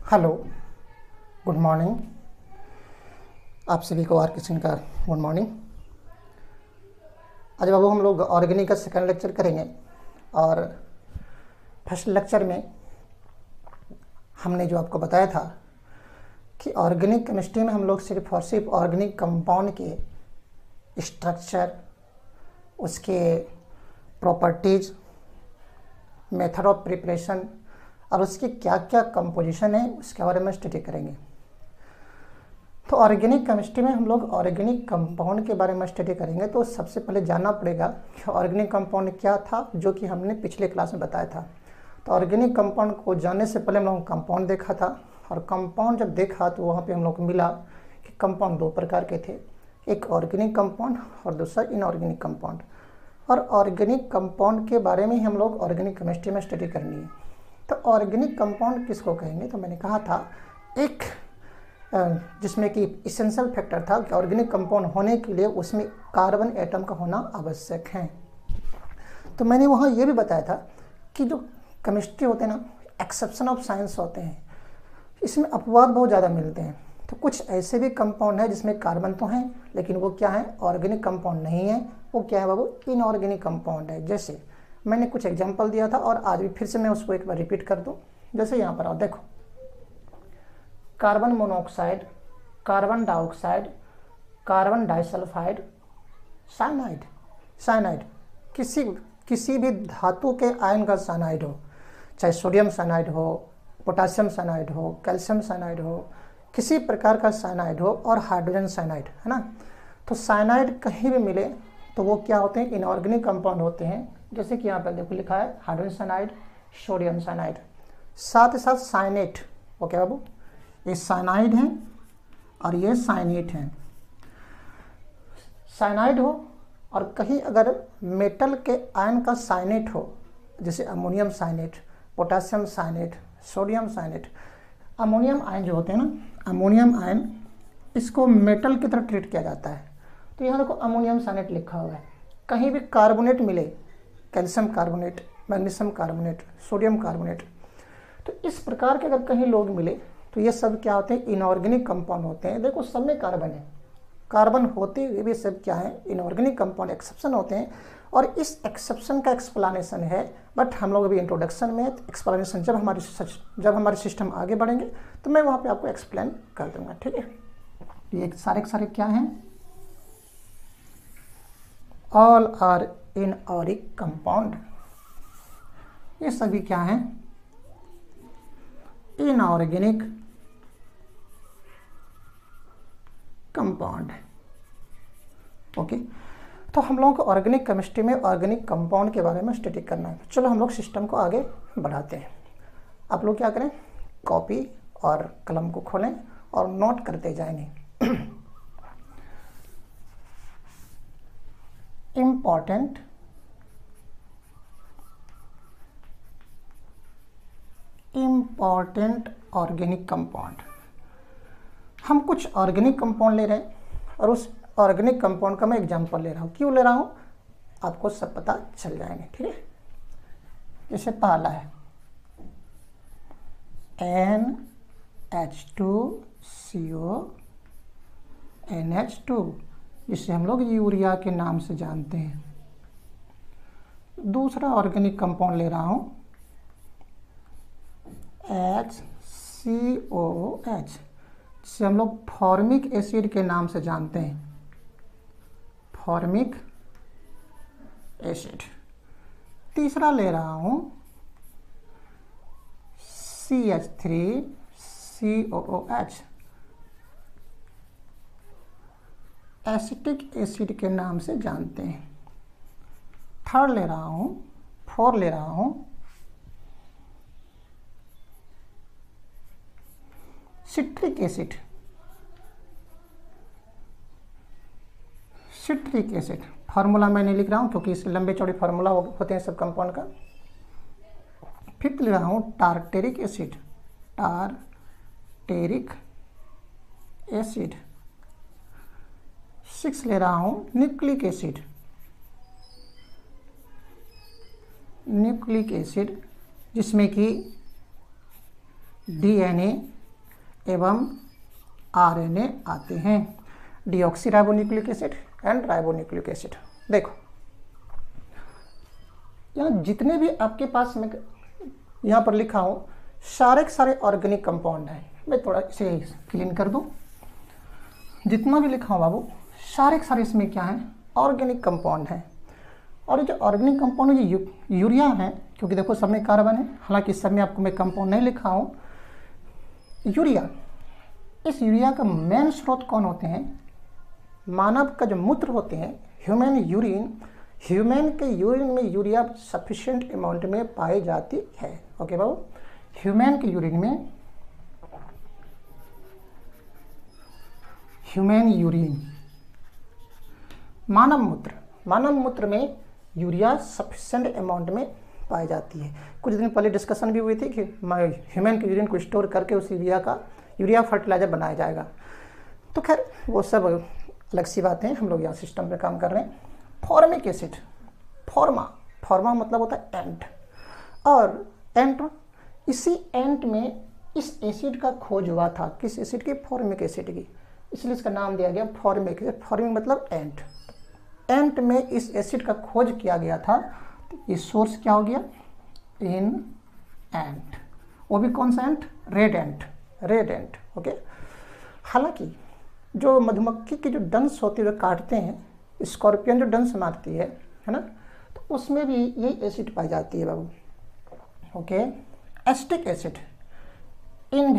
Hello, good morning. आप सभी को आर किशन का गुड मॉर्निंग। आज बाबू हम लोग ऑर्गेनिक का सेकंड लेक्चर करेंगे और फर्स्ट लेक्चर में हमने जो आपको बताया था कि ऑर्गेनिक केमिस्ट्री में हम लोग सिर्फ और सिर्फ ऑर्गेनिक कंपाउंड के स्ट्रक्चर, उसके प्रॉपर्टीज, मेथड ऑफ प्रिपरेशन और उसकी क्या क्या कंपोजिशन है उसके बारे में स्टडी करेंगे। तो ऑर्गेनिक केमिस्ट्री में हम लोग ऑर्गेनिक कंपाउंड के बारे में स्टडी करेंगे। तो सबसे पहले जानना पड़ेगा कि ऑर्गेनिक कंपाउंड क्या था, जो कि हमने पिछले क्लास में बताया था। तो ऑर्गेनिक कंपाउंड को जानने से पहले हम लोग कंपाउंड देखा था, और कंपाउंड जब देखा तो वहाँ पे हम लोग को मिला कि कंपाउंड दो प्रकार के थे, एक ऑर्गेनिक कंपाउंड और दूसरा इनऑर्गेनिक कंपाउंड। और ऑर्गेनिक कंपाउंड के बारे में हम लोग ऑर्गेनिक केमिस्ट्री में स्टडी करनी है। तो ऑर्गेनिक कंपाउंड किसको कहेंगे? तो मैंने कहा था एक जिसमें कि इसेंशियल फैक्टर था कि ऑर्गेनिक कंपाउंड होने के लिए उसमें कार्बन एटम का होना आवश्यक है। तो मैंने वहाँ ये भी बताया था कि जो केमिस्ट्री होते हैं ना, एक्सेप्शन ऑफ साइंस होते हैं, इसमें अपवाद बहुत ज़्यादा मिलते हैं। तो कुछ ऐसे भी कंपाउंड है जिसमें कार्बन तो हैं लेकिन वो क्या है, ऑर्गेनिक कंपाउंड नहीं है। वो क्या है बाबू? इनऑर्गेनिक कंपाउंड है। जैसे मैंने कुछ एग्जांपल दिया था और आज भी फिर से मैं उसको एक बार रिपीट कर दूं। जैसे यहाँ पर आओ, देखो, carbon monoxide, carbon dioxide, carbon disulphide, cyanide. Cyanide किसी भी धातु के आयन का साइनाइड हो, चाहे सोडियम साइनाइड हो, पोटासियम साइनाइड हो, कैल्शियम साइनाइड हो, किसी प्रकार का साइनाइड हो, और हाइड्रोजन साइनाइड, है ना। तो साइनाइड कहीं भी मिले तो वो क्या होते हैं? इनऑर्गेनिक कंपाउंड होते हैं। जैसे कि यहाँ पर देखो लिखा है हाइड्रोजन साइनाइड, सोडियम साइनाइड। साथ ही साथ साइनेट, वो क्या बाबू? ये साइनाइड है और ये साइनेट है। साइनाइड हो और कहीं अगर मेटल के आयन का साइनेट हो, जैसे ammonium cyanate, potassium cyanate, sodium cyanate. Ammonium ion जो होते हैं ना, अमोनियम आयन, इसको मेटल की तरह ट्रीट किया जाता है। तो यहाँ देखो अमोनियम साइनेट लिखा हुआ है। कहीं भी कार्बोनेट मिले, calcium carbonate, magnesium carbonate, sodium carbonate, तो इस प्रकार के अगर कहीं लोग मिले तो ये सब क्या होते हैं? इनऑर्गेनिक कंपाउंड होते हैं। देखो सब में कार्बन है, कार्बन होते हुए भी सब क्या है? इनऑर्गेनिक कंपाउंड, एक्सेप्शन होते हैं। और इस एक्सेप्शन का एक्सप्लेनेशन है, बट हम लोग अभी इंट्रोडक्शन में, एक्सप्लेनेशन जब हमारे सिस्टम आगे बढ़ेंगे तो मैं वहाँ पे आपको एक्सप्लेन कर दूंगा, ठीक है। ये सारे के सारे क्या हैं? All are inorganic compound. ये सभी क्या हैं? Inorganic compound. ओके, तो हम लोगों को ऑर्गेनिक केमिस्ट्री में ऑर्गेनिक कंपाउंड के बारे में स्टडी करना है। चलो हम लोग सिस्टम को आगे बढ़ाते हैं। आप लोग क्या करें? कॉपी और कलम को खोलें और नोट करते जाएंगे। Important organic compound. हम कुछ ऑर्गेनिक कंपाउंड ले रहे हैं और उस ऑर्गेनिक कंपाउंड का मैं एग्जांपल ले रहा हूँ। क्यों ले रहा हूँ आपको सब पता चल जाएंगे, ठीक है। जैसे पहला है NH2CO NH2, जिसे हम लोग यूरिया के नाम से जानते हैं। दूसरा ऑर्गेनिक कंपाउंड ले रहा हूँ HCOOH, जिसे हम लोग फॉर्मिक एसिड के नाम से जानते हैं, फॉर्मिक एसिड। तीसरा ले रहा हूँ CH3COOH, एसिटिक एसिड के नाम से जानते हैं। थर्ड ले रहा हूँ, फोर ले रहा हूँ citric acid. Citric acid formula मैं नहीं लिख रहा हूँ क्योंकि इससे लंबे चौड़े फार्मूला होते हैं सब कंपाउंड का। फिफ्थ ले रहा हूँ tartaric acid, tartaric acid. Six ले रहा हूँ न्यूक्लिक एसिड, न्यूक्लिक एसिड जिसमें कि DNA एवं आरएनए आते हैं, deoxyribonucleic acid and ribonucleic acid. देखो यहाँ जितने भी आपके पास मैं यहाँ पर लिखा हूँ सारे के सारे ऑर्गेनिक कंपाउंड हैं। मैं थोड़ा इसे क्लीन कर दूँ। जितना भी लिखा हूँ बाबू सारे के सारे इसमें क्या है, ऑर्गेनिक कंपाउंड हैं। और जो ऑर्गेनिक कंपाउंड ये यूरिया है, क्योंकि देखो सब में कार्बन है, हालांकि इस सब में आपको मैं कंपाउंड नहीं लिखा हूँ। यूरिया, इस यूरिया का मेन स्रोत कौन होते हैं, मानव का जो मूत्र होते हैं, ह्यूमन यूरिन, ह्यूमन के यूरिन में यूरिया सफिशिएंट अमाउंट में पाई जाती है। ओके बाबू, ह्यूमन के यूरिन में, ह्यूमन यूरिन, मानव मूत्र में यूरिया सफिशिएंट अमाउंट में पाई जाती है। कुछ दिन पहले डिस्कशन भी हुई थी कि ह्यूमन के यूरिन को स्टोर करके उस यूरिया फर्टिलाइजर बनाया जाएगा। तो खैर वो सब अलग सी बातें हैं, हम लोग यहाँ सिस्टम पे काम कर रहे हैं। फॉर्मिक एसिड, फॉर्मा मतलब होता है एंट, और एंट, इसी एंट में इस एसिड का खोज हुआ था। किस एसिड की, फॉर्मिक एसिड की, इसलिए इसका नाम दिया गया फॉर्मिक। फॉर्मिक मतलब एंट, एंट में इस एसिड का खोज किया गया था। ये सोर्स क्या हो गया, इन एंट, वो भी कौन सा एंट, रेड एंट। ओके, हालांकि जो मधुमक्खी की जो डंस होती है, काटते हैं, स्कॉर्पियन जो डंस मारती है ना, तो उसमें भी यही एसिड पाई जाती है बाबू। Okay, acetic acid in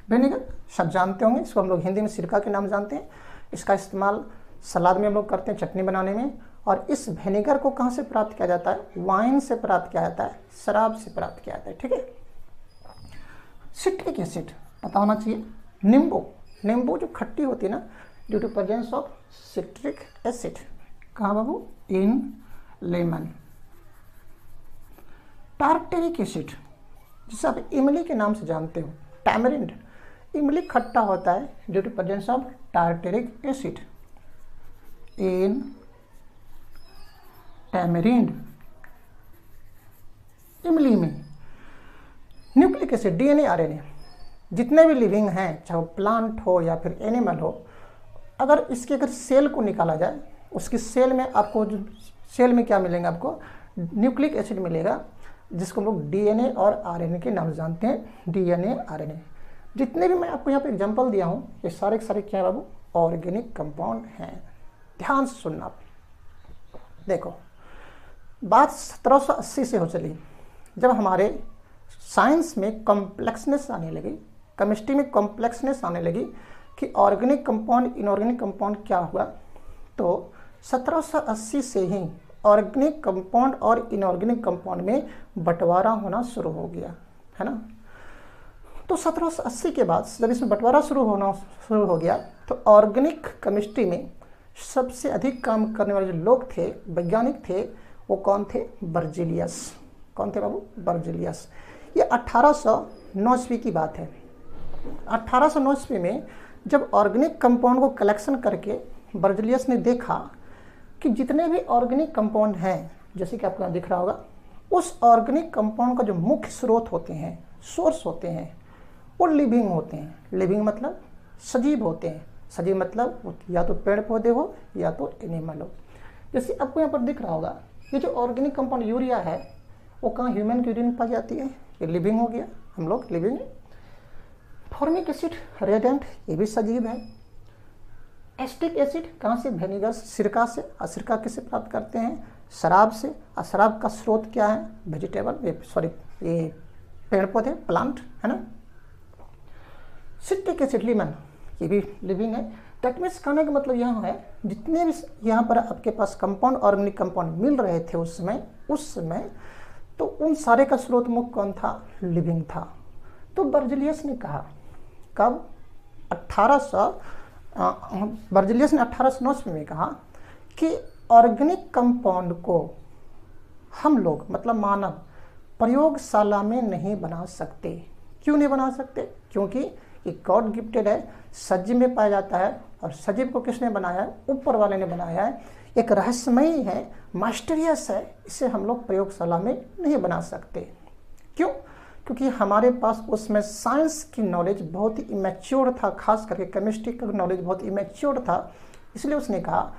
vinegar सब जानते होंगे, इसको हम लोग हिंदी में सिरका के नाम जानते हैं। इसका इस्तेमाल सलाद में हम लोग करते हैं, चटनी बनाने में। और इस विनेगर को कहाँ से प्राप्त किया जाता है, वाइन से प्राप्त किया जाता है, शराब से प्राप्त किया जाता है। ठीक है, सिट्रिक एसिड पता होना चाहिए। नींबू जो खट्टी होती है ना, due to presence of citric acid, कहाँ बाबू, इन लेमन। टार्टेरिक एसिड जिसे आप इमली के नाम से जानते हो, टैमरिंड, इमली खट्टा होता है due to presence of tartaric acid in tamarind, इमली में। न्यूक्लिक एसिड, डीएनए आरएनए, जितने भी लिविंग हैं, चाहे वो प्लांट हो या फिर एनिमल हो, अगर सेल को निकाला जाए, उसकी सेल में आपको सेल में क्या मिलेगा, आपको न्यूक्लिक एसिड मिलेगा, जिसको हम लोग डीएनए और आरएनए के नाम जानते हैं, डीएनए आरएनए। जितने भी मैं आपको यहाँ पे एग्जांपल दिया हूँ, ये सारे के सारे क्या है बाबू, ऑर्गेनिक कंपाउंड हैं। ध्यान से सुनना। देखो बात 1780 से हो चली, जब हमारे साइंस में कॉम्प्लेक्सनेस आने लगी, केमिस्ट्री में कॉम्प्लेक्सनेस आने लगी कि ऑर्गेनिक कंपाउंड इनऑर्गेनिक कंपाउंड क्या हुआ। तो 1780 से ही ऑर्गेनिक कंपाउंड और इनऑर्गेनिक कंपाउंड में बंटवारा होना शुरू हो गया, है ना। तो 1780 के बाद जब इसमें बंटवारा शुरू हो गया, तो ऑर्गेनिक केमिस्ट्री में सबसे अधिक काम करने वाले जो लोग थे, वैज्ञानिक थे, वो कौन थे, बर्जीलियस। कौन थे बाबू, बर्जीलियस। ये 1809 ईस्वी की बात है। 1809 ईस्वी में जब ऑर्गेनिक कंपाउंड को कलेक्शन करके बर्जीलियस ने देखा कि जितने भी ऑर्गेनिक कंपाउंड हैं, जैसे कि आपको यहाँ दिख रहा होगा, उस ऑर्गेनिक कंपाउंड का जो मुख्य स्रोत होते हैं, सोर्स होते हैं, वो लिविंग होते हैं। लिविंग मतलब सजीव होते हैं। सजीव मतलब या तो पेड़ पौधे हो या तो एनिमल हो। जैसे आपको यहाँ पर दिख रहा होगा, ये जो ऑर्गेनिक कंपाउंड यूरिया है, वो कहाँ, ह्यूमन के यूरिन में पाई जाती है, ये लिविंग हो गया, हम लोग लिविंग। फॉर्मिक एसिड रेडेंट, ये भी सजीव है। एसिटिक एसिड कहाँ से, विनेगर, सिरका से। और सिरका किससे प्राप्त करते हैं, शराब से। और शराब का स्रोत क्या है, वेजिटेबल, ये पेड़ पौधे, प्लांट, है ना। सिट्रिक एसिड, लीमन, ये भी लिविंग है। दैट मीन्स कहने का मतलब यह है, जितने भी यहाँ पर आपके पास कंपाउंड, ऑर्गेनिक कंपाउंड मिल रहे थे उस समय, तो उन सारे का स्रोत मुख्य कौन था, लिविंग था। तो बर्जीलियस ने कहा, कब, बर्जीलियस ने 1809 में कहा कि ऑर्गेनिक कंपाउंड को हम लोग मतलब मानव प्रयोगशाला में नहीं बना सकते। क्यों नहीं बना सकते, क्योंकि ये गॉड गिफ्टेड है, सजीव में पाया जाता है और सजीव को किसने बनाया है? ऊपर वाले ने बनाया है। एक रहस्यमयी है, मास्टरियस है, इसे हम लोग प्रयोगशाला में नहीं बना सकते। क्यों? क्योंकि हमारे पास उसमें साइंस की नॉलेज बहुत ही इमेच्योर था, खास करके केमिस्ट्री का नॉलेज बहुत इमेच्योर था। इसलिए उसने कहा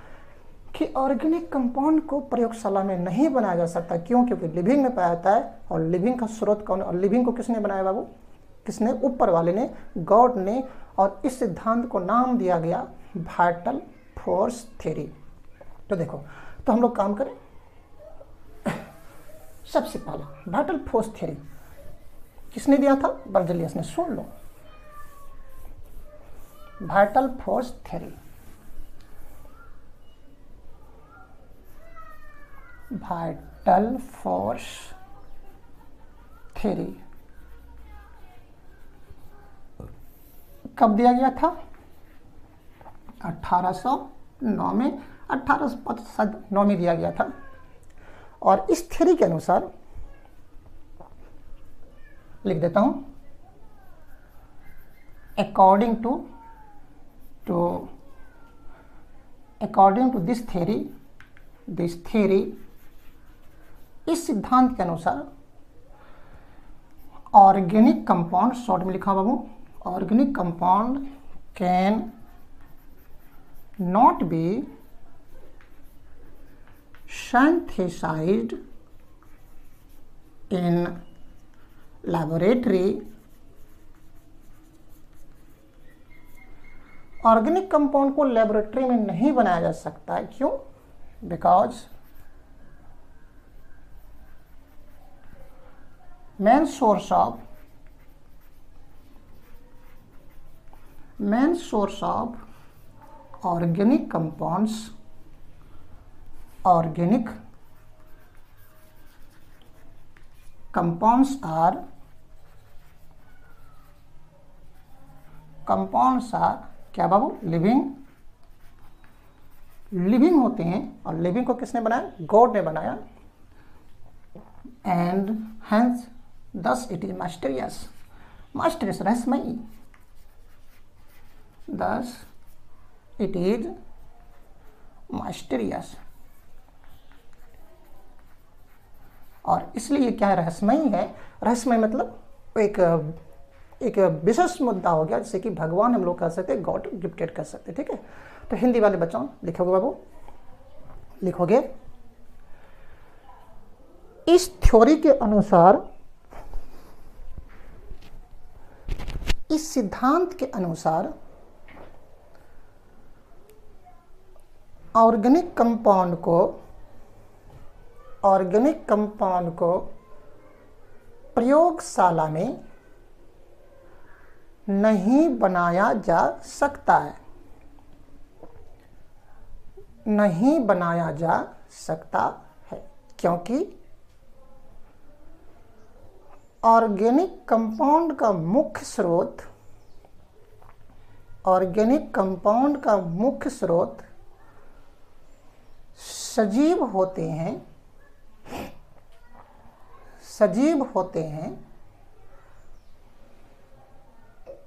कि ऑर्गेनिक कंपाउंड को प्रयोगशाला में नहीं बनाया जा सकता। क्यों? क्योंकि लिविंग में पाया जाता है, और लिविंग का स्रोत कौन है? और लिविंग को किसने बनाया बाबू? किसने? ऊपर वाले ने, गॉड ने। और इस सिद्धांत को नाम दिया गया वाइटल फोर्स थ्योरी। तो देखो, तो हम लोग काम करें। सबसे पहला वाइटल फोर्स थ्योरी किसने दिया था? बर्जेलियस ने। सुन लो, vital force theory, vital force theory कब दिया गया था? 1809 में, 1809 में दिया गया था। और इस थ्योरी के अनुसार लिख देता हूं, अकॉर्डिंग टू दिस थ्योरी, इस सिद्धांत के अनुसार ऑर्गेनिक कंपाउंड, शॉर्ट में लिखा बाबू, organic compound can not be synthesized in laboratory। Organic compound को लेबोरेटरी में नहीं बनाया जा सकता है। क्यों? Because main source of organic compounds are क्या बाबू? लिविंग होते हैं। और लिविंग को किसने बनाया? गॉड ने बनाया। And hence thus it is mysterious, रहस्यमयी। Thus it is मास्टरियस। और इसलिए क्या है? रहस्यमयी है। रहस्यमय मतलब एक विशेष मुद्दा हो गया, जैसे कि भगवान हम लोग कह सकते, गॉड गिफ्टेड कर सकते। ठीक है, तो हिंदी वाले बच्चों लिखोगे बाबू, लिखोगे, इस थ्योरी के अनुसार, इस सिद्धांत के अनुसार ऑर्गेनिक कंपाउंड को प्रयोगशाला में नहीं बनाया जा सकता है, नहीं बनाया जा सकता है। क्योंकि ऑर्गेनिक कंपाउंड का मुख्य स्रोत सजीव होते हैं,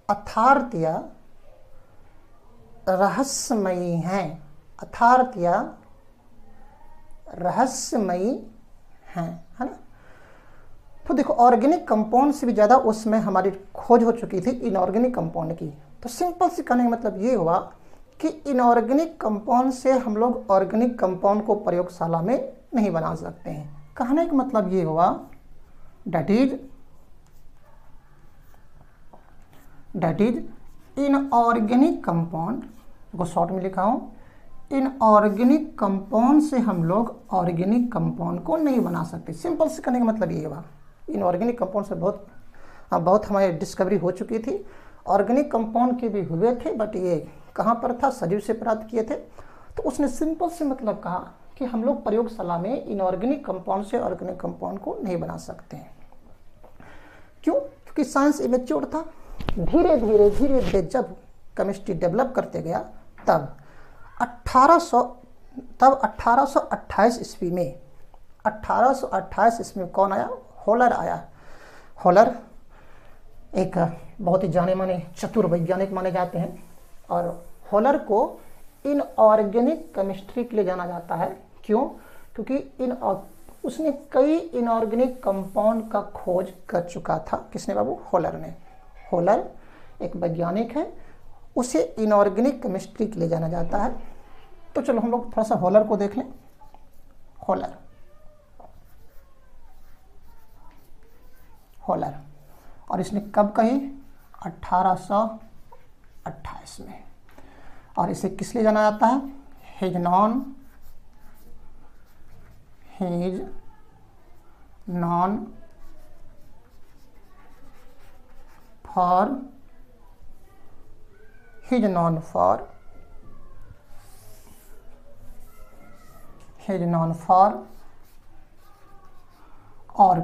अर्थात रहस्यमयी हैं, है ना। तो देखो, ऑर्गेनिक कंपाउंड से भी ज़्यादा उसमें हमारी खोज हो चुकी थी इनऑर्गेनिक कंपाउंड की। तो सिंपल से कहने का मतलब ये हुआ कि इनऑर्गेनिक कंपाउंड से हम लोग ऑर्गेनिक कंपाउंड को प्रयोगशाला में नहीं बना सकते हैं। कहने का मतलब ये हुआ that is इनऑर्गेनिक कंपाउंड को शॉर्ट में लिखा हूँ, इनऑर्गेनिक कंपाउंड से हम लोग ऑर्गेनिक कंपाउंड को नहीं बना सकते। सिंपल से कहने का मतलब ये हुआ, इनऑर्गेनिक कंपाउंड से बहुत हमारी डिस्कवरी हो चुकी थी। ऑर्गेनिक कंपाउंड के भी हुए थे, बट ये कहाँ पर था? सजीव से प्राप्त किए थे। तो उसने सिंपल से मतलब कहा कि हम लोग प्रयोगशाला में इनऑर्गेनिक कंपाउंड से ऑर्गेनिक कंपाउंड को नहीं बना सकते हैं। क्यों? क्योंकि साइंस इमेच्योर था। धीरे धीरे जब केमिस्ट्री डेवलप करते गया, तब 1828 ईस्वी में, 1828 ईस्वी में कौन आया? हॉलर आया। हॉलर एक बहुत ही जाने माने चतुर वैज्ञानिक माने जाते हैं। और हॉलर को इनऑर्गेनिक केमिस्ट्री के लिए जाना जाता है। क्यों? क्योंकि उसने कई इनऑर्गेनिक कंपाउंड का खोज कर चुका था। किसने बाबू? हॉलर ने। हॉलर एक वैज्ञानिक है, उसे इनऑर्गेनिक केमिस्ट्री के लिए जाना जाता है। तो चलो हम लोग थोड़ा सा हॉलर को देख लें। हॉलर और इसने कब कही? 1828 में। और इसे किस लिए जाना जाता है? हिज नॉन फॉर और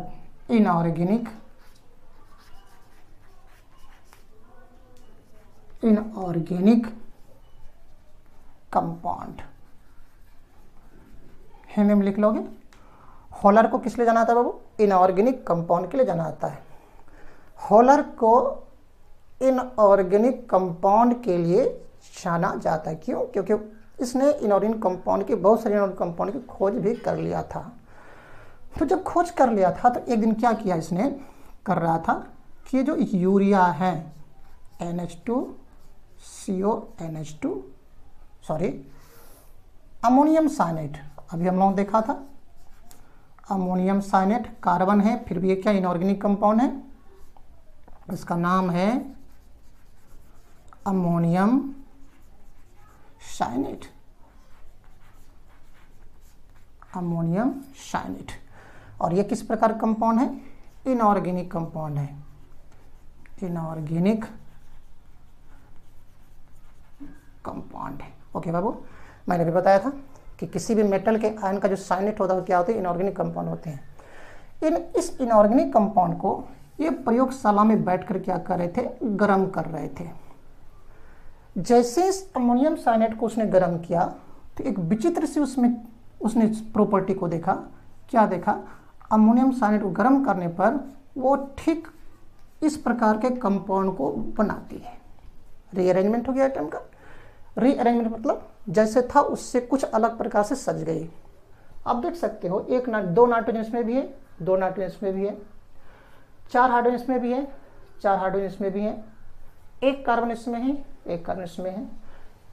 इनऑर्गेनिक कंपाउंड। हिंदी में लिख लोगे। हॉलर को किस लिए जाना आता है बाबू? इनऑर्गेनिक कंपाउंड के लिए जाना आता है। हॉलर को इनऑर्गेनिक कंपाउंड के लिए जाना जाता है। क्यों? क्योंकि इसने इनऑर्गेनिक कंपाउंड की, बहुत सारे इनऑर्गेनिक कंपाउंड की खोज भी कर लिया था। तो जब खोज कर लिया था तो एक दिन क्या किया इसने? कर रहा था कि जो यूरिया है NH2CO अमोनियम साइनेट, अभी हम लोगों ने देखा था अमोनियम साइनेट कार्बन है, फिर भी ये क्या इनऑर्गेनिक कंपाउंड है, इसका नाम है अमोनियम साइनेट। और ये किस प्रकार कंपाउंड है? इनऑर्गेनिक कंपाउंड है। इनऑर्गेनिक कंपाउंड है। ओके बाबू, मैंने भी बताया था कि किसी भी मेटल के आयन का जो साइनेट होता है वो क्या होते हैं? इनऑर्गेनिक कंपाउंड होते हैं। इस इनऑर्गेनिक कंपाउंड को ये प्रयोगशाला में बैठकर क्या कर रहे थे? गर्म कर रहे थे। जैसे इस अमोनियम साइनेट को उसने गर्म किया तो एक विचित्र सी उसने प्रॉपर्टी को देखा। क्या देखा? अमोनियम साइनेट को गर्म करने पर वो ठीक इस प्रकार के कंपाउंड को बनाती है। रीअरेंजमेंट हो गया आइटम का। रीअरेंजमेंट मतलब जैसे था उससे कुछ अलग प्रकार से सज गई। आप देख सकते हो दो नाइट्रोजन इसमें भी है, 2 नाइट्रोजन इसमें भी है, 4 हाइड्रोजन इसमें भी है, 4 हाइड्रोजन इसमें भी है, 1 कार्बन इसमें है, 1 कार्बन इसमें है,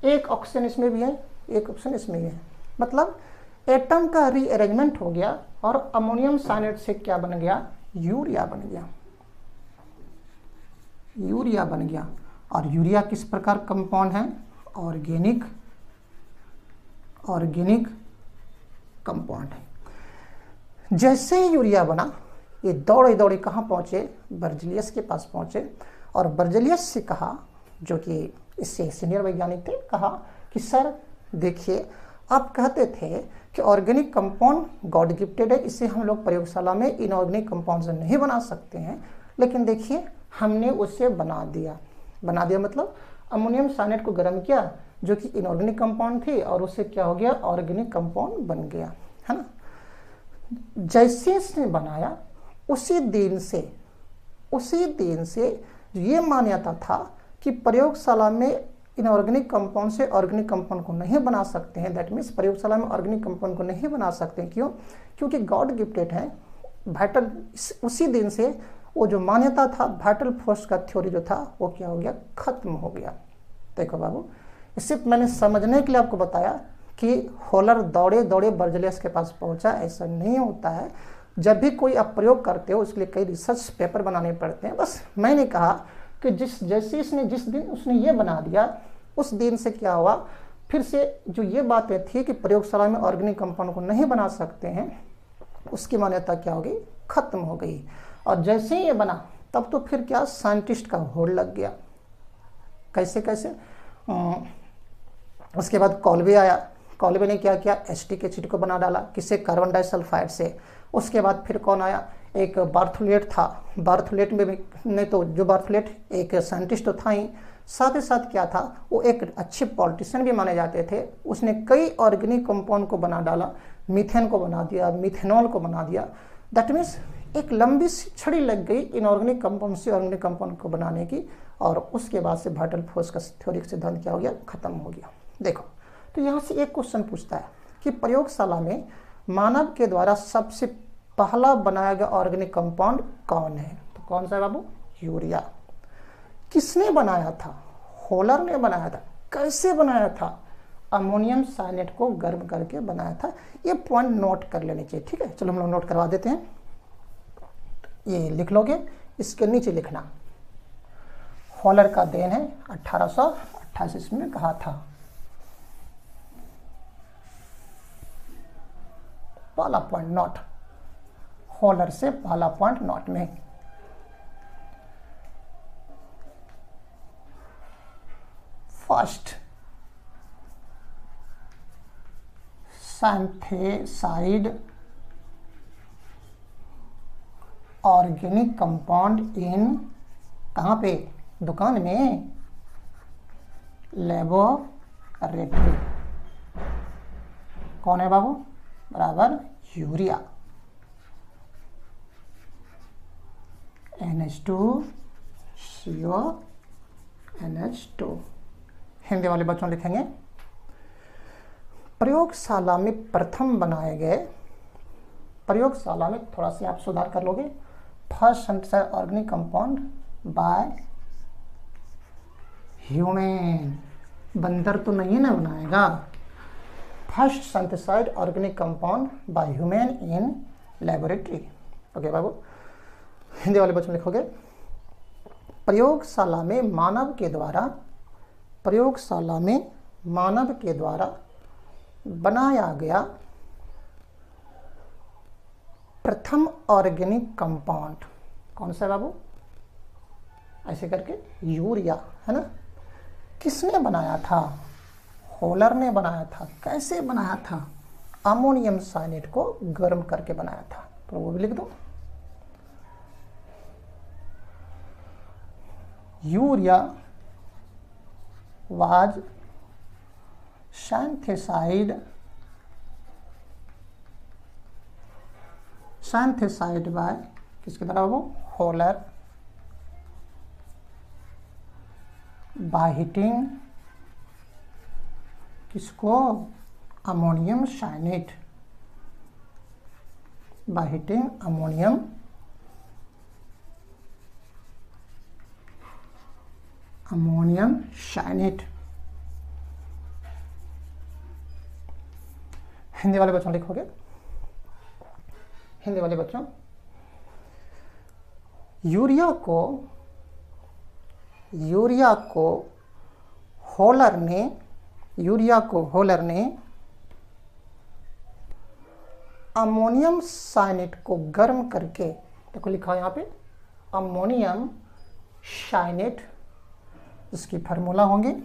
1 ऑक्सीजन इसमें भी है, 1 ऑक्सीजन इसमें ही है। मतलब एटम का रीअरेंजमेंट हो गया और अमोनियम साइनेट से क्या बन गया? यूरिया बन गया। और यूरिया किस प्रकार कंपाउंड है? ऑर्गेनिक कंपाउंड है। जैसे ही यूरिया बना, ये दौड़े दौड़े कहाँ पहुँचे? बर्जेलियस के पास पहुँचे और बर्जेलियस से कहा, जो कि इससे सीनियर वैज्ञानिक थे, कहा कि सर देखिए, आप कहते थे कि ऑर्गेनिक कंपाउंड गॉड गिफ्टेड है, इसे हम लोग प्रयोगशाला में इनऑर्गेनिक कंपाउंड से नहीं बना सकते हैं, लेकिन देखिए हमने उसे बना दिया मतलब अमोनियम साइनेट को गर्म किया जो कि इनऑर्गेनिक कंपाउंड थी और उससे क्या हो गया? ऑर्गेनिक कंपाउंड बन गया, है ना। जैसे इसने बनाया उसी दिन से ये मान्यता था कि प्रयोगशाला में इनऑर्गेनिक कंपाउंड से ऑर्गेनिक कंपाउंड को नहीं बना सकते हैं। दैट मीन्स प्रयोगशाला में ऑर्गेनिक कंपाउंड को नहीं बना सकते हैं। क्यों? क्योंकि गॉड गिफ्टेड है। वाइटल, उसी दिन से वो जो मान्यता था, वाइटल फोर्स का थ्योरी जो था, वो क्या हो गया? खत्म हो गया। देखो बाबू, इससे मैंने समझने के लिए आपको बताया कि हॉलर दौड़े दौड़े बर्जेलियस के पास पहुंचा, ऐसा नहीं होता है। जब भी कोई आप प्रयोग करते हो उसके लिए कई रिसर्च पेपर बनाने पड़ते हैं। बस मैंने कहा कि जिस दिन उसने ये बना दिया, उस दिन से क्या हुआ, फिर से जो ये बातें थी कि प्रयोगशाला में ऑर्गेनिक कंपाउंड को नहीं बना सकते हैं, उसकी मान्यता क्या हो गई? खत्म हो गई। और जैसे ही ये बना तब तो फिर क्या, साइंटिस्ट का होड़ लग गया। कैसे उसके बाद कॉल्बे आया। कॉल्बे ने क्या किया? एसिटिक एसिड को बना डाला, किससे? कार्बन डाइसल्फाइड से। उसके बाद फिर कौन आया? एक बार्थोलेट था। बार्थोलेट में ने तो, जो बार्थोलेट एक साइंटिस्ट तो था ही, साथ ही साथ क्या था, वो एक अच्छे पॉलिटिशियन भी माने जाते थे। उसने कई ऑर्गेनिक कंपाउंड को बना डाला, मीथेन को बना दिया, मिथेनॉल को बना दिया। दैट मीन्स एक लंबी सी छड़ी लग गई इनऑर्गेनिक कंपाउंड से ऑर्गेनिक कंपाउंड को बनाने की, और उसके बाद से वाइटल फोर्स का थ्योरी का सिद्धांत क्या हो गया, खत्म हो गया। देखो, तो यहाँ से एक क्वेश्चन पूछता है कि प्रयोगशाला में मानव के द्वारा सबसे पहला बनाया गया ऑर्गेनिक कंपाउंड कौन है? तो कौन सा है बाबू? यूरिया। किसने बनाया था? होलर ने बनाया था। कैसे बनाया था? अमोनियम साइनेट को गर्म करके बनाया था। ये पॉइंट नोट कर लेने चाहिए, ठीक है। चलो हम लोग नोट करवा देते हैं, ये लिख लोगे, इसके नीचे लिखना होलर का देन है, 1888 में कहा था। पहला पॉइंट नोट, होलर से पहला पॉइंट नोट में। First synthesised organic compound in, कहाँ पे? दुकान में, लेबोरेटरी। कौन है बाबू? बराबर यूरिया। NH2CO NH2। हिंदी वाले बच्चों लिखेंगे प्रयोगशाला में प्रथम बनाए गए, प्रयोगशाला में थोड़ा सा आप सुधार कर लोगे, first synthesised organic compound by human. बंदर तो नहीं ना बनाएगा। First synthesised organic compound by human in laboratory. Okay बाबू, हिंदी वाले बच्चों लिखोगे प्रयोगशाला में मानव के द्वारा, प्रयोगशाला में मानव के द्वारा बनाया गया प्रथम ऑर्गेनिक कंपाउंड कौन सा है बाबू? ऐसे करके यूरिया, है ना। किसने बनाया था? होलर ने बनाया था। कैसे बनाया था? अमोनियम साइनेट को गर्म करके बनाया था। तो वो भी लिख दो, यूरिया वाज synthesized बाय, किसके द्वारा? वो होलर, बाय हीटिंग किसको? Ammonium cyanate, by heating ammonium cyanate. Hindi वाले बच्चों लिखोगे, हिंदी वाले बच्चों यूरिया को होलर ने अमोनियम साइनेट को गर्म करके, देखो लिखा है यहाँ पे अमोनियम साइनेट, इसकी फार्मूला होंगे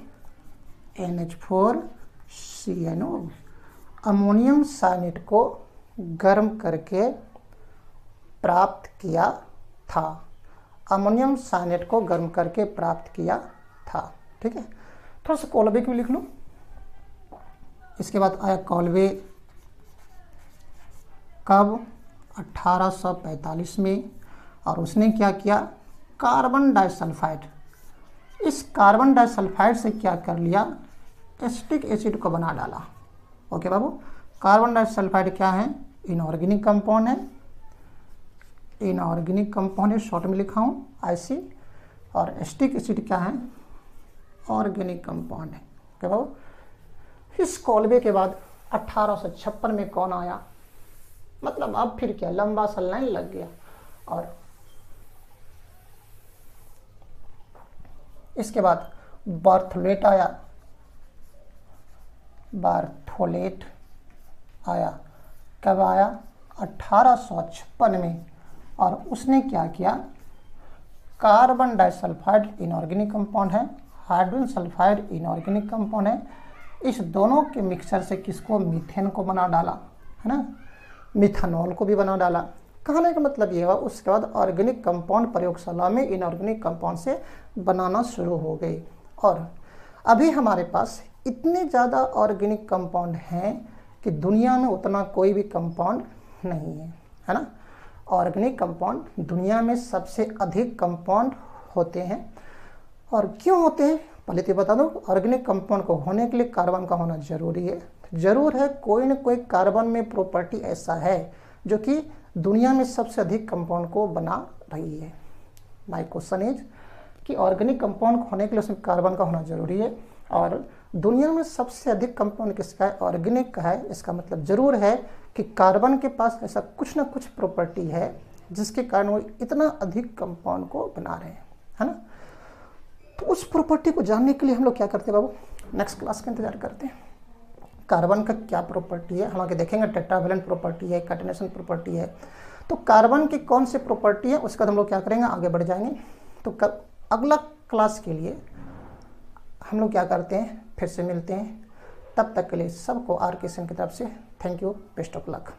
NH4CNO। अमोनियम साइनेट को गर्म करके प्राप्त किया था। अमोनियम साइनेट को गर्म करके प्राप्त किया था, ठीक है। थोड़ा सा कॉल्वे को लिख लो। इसके बाद आया कॉल्वे कब? 1845 में। और उसने क्या किया? कार्बन डाइसल्फाइड, इस कार्बन डाइसल्फाइड से क्या कर लिया? एसिटिक एसिड को बना डाला। ओके बाबू, कार्बन डाइसल्फाइड क्या है? इनऑर्गेनिक कंपाउंड है, इनऑर्गेनिक कंपाउंड है, शॉर्ट में लिखा हूँ IC। और एसिटिक एसिड क्या है? ऑर्गेनिक कंपाउंड है। ओके बाबू, इस कॉल्वे के बाद 1856 में कौन आया? मतलब अब फिर क्या, लंबा सा लाइन लग गया। और इसके बाद बार्थोलेट आया, बार्थोलेट आया। कब आया? 1856 में। और उसने क्या किया? कार्बन डाइसल्फाइड इनऑर्गेनिक कंपाउंड है, हाइड्रोजन सल्फाइड इनऑर्गेनिक कंपाउंड है, इस दोनों के मिक्सचर से किसको? मीथेन को बना डाला, है ना, मिथानॉल को भी बना डाला। कहने का मतलब ये हुआ उसके बाद ऑर्गेनिक कंपाउंड प्रयोगशाला में इनऑर्गेनिक कंपाउंड से बनाना शुरू हो गई। और अभी हमारे पास इतने ज़्यादा ऑर्गेनिक कंपाउंड हैं कि दुनिया में उतना कोई भी कंपाउंड नहीं है ना। ऑर्गेनिक कंपाउंड दुनिया में सबसे अधिक कंपाउंड होते हैं और क्यों होते हैं पहले तो बता दो। ऑर्गेनिक कंपाउंड को होने के लिए कार्बन का होना जरूरी है। जरूर है, कोई न कोई कार्बन में प्रॉपर्टी ऐसा है जो कि दुनिया में सबसे अधिक कंपाउंड को बना रही है। माय क्वेश्चन इज कि ऑर्गेनिक कंपाउंड होने के लिए उसमें कार्बन का होना जरूरी है, और दुनिया में सबसे अधिक कंपाउंड किसका है? ऑर्गेनिक का है। इसका मतलब जरूर है कि कार्बन के पास ऐसा कुछ ना कुछ प्रॉपर्टी है जिसके कारण वो इतना अधिक कंपाउंड को बना रहे हैं, है ना। तो उस प्रॉपर्टी को जानने के लिए हम लोग क्या करते हैं बाबू, नेक्स्ट क्लास का इंतजार करते हैं। कार्बन का क्या प्रॉपर्टी है हम आगे देखेंगे। टेट्रावेलेंट प्रॉपर्टी है, कैटेनेशन प्रॉपर्टी है। तो कार्बन की कौन सी प्रॉपर्टी है उसका हम लोग क्या करेंगे, आगे बढ़ जाएंगे। तो अगला क्लास के लिए हम लोग क्या करते हैं, फिर से मिलते हैं। तब तक के लिए सबको आर के सेन की तरफ से thank you, best of luck.